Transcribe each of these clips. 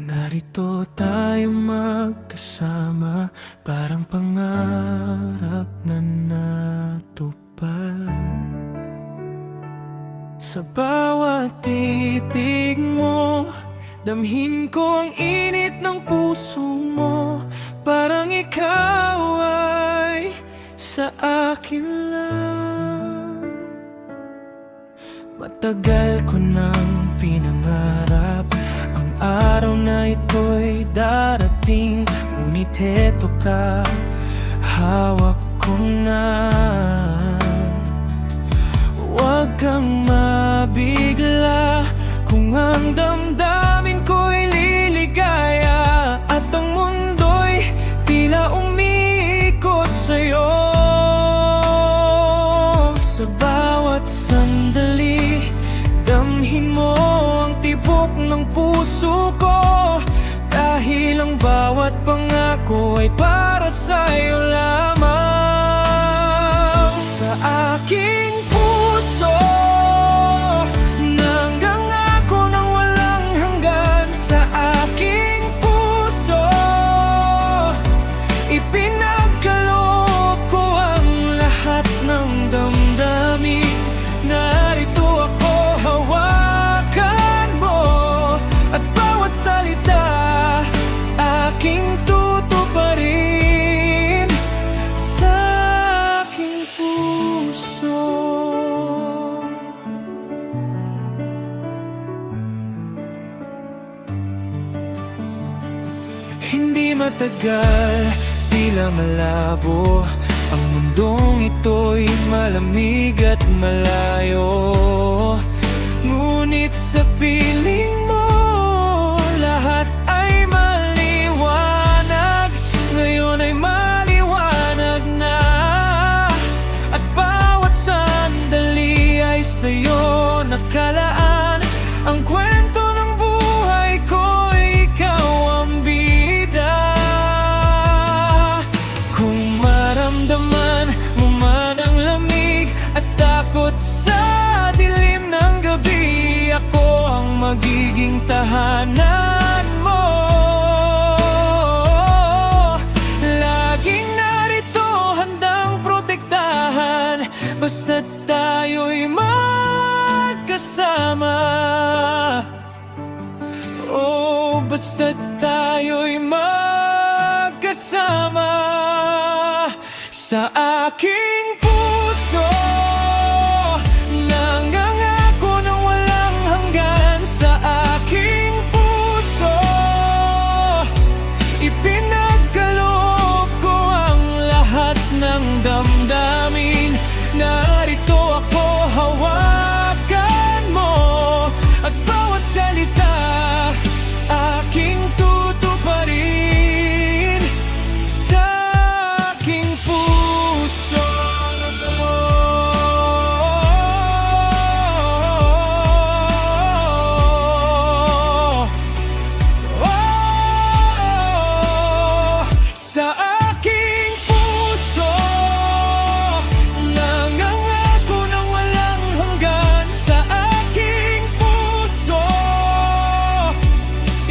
Narito tayo magkasama, parang pangarap na natupad. Sa bawat titig mo, damhin ko ang init ng puso mo. Parang ikaw ay sa akin lang. Matagal ko nang pinangarap ang araw na ito'y darating. Ngunit heto ka, hawak ko na. Huwag kang mabigla kung ang damdamin ko'y liligaya at ang mundo'y tila umiikot sa'yo. Sa bawat sandali, damhin mo ang tibok ng puso ko. Dahil ang bawat pangako ay para sa'yo lamang. Sa aking puso, nangangako ng walang hanggan. Sa aking puso, ipinagkaloob ko ang lahat ng damdamin. Narito ako, hawakan mo, at bawat salita aking tutuparin. Sa aking puso. Hindi matagal, tila malabo, ang mundong ito'y malamig at malayo. Ngunit sa piling mo, lahat ay maliwanag. Ngayon ay maliwanag na, at bawat sandali ay sa'yo nakalaan. Ang kwento ng buhay ko, ikaw ang bida. Kung maramdaman mo man ang lamig at takot sa dilim ng gabi, ako ang magiging tahanan mo. Laging narito, handang protektahan, basta't tayo'y magkasama. Oh, basta't tayo'y magkasama. Sa aking puso, nangangako ng walang hanggan. Sa aking puso, ipinagkaloob ko ang lahat ng damdamin. Narito ako, hawakan mo, at bawat salita aking tutuparin. Sa aking puso. Sa aking puso, nangangako ng walang hanggan. Sa aking puso,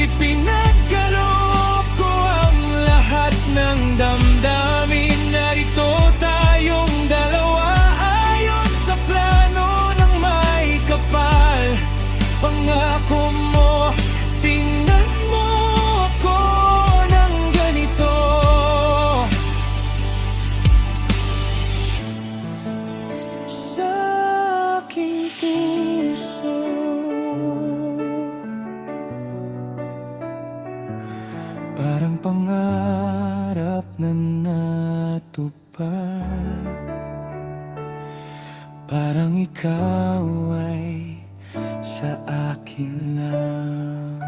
ipinagkaloob ko ang lahat ng damdamin. Narito tayong dalawa, ayon sa plano ng may kapal. Pangako mo, tingnan mo ako ng ganito. Sa aking puso, parang pangarap na natupad. Parang ikaw ay sa akin lang.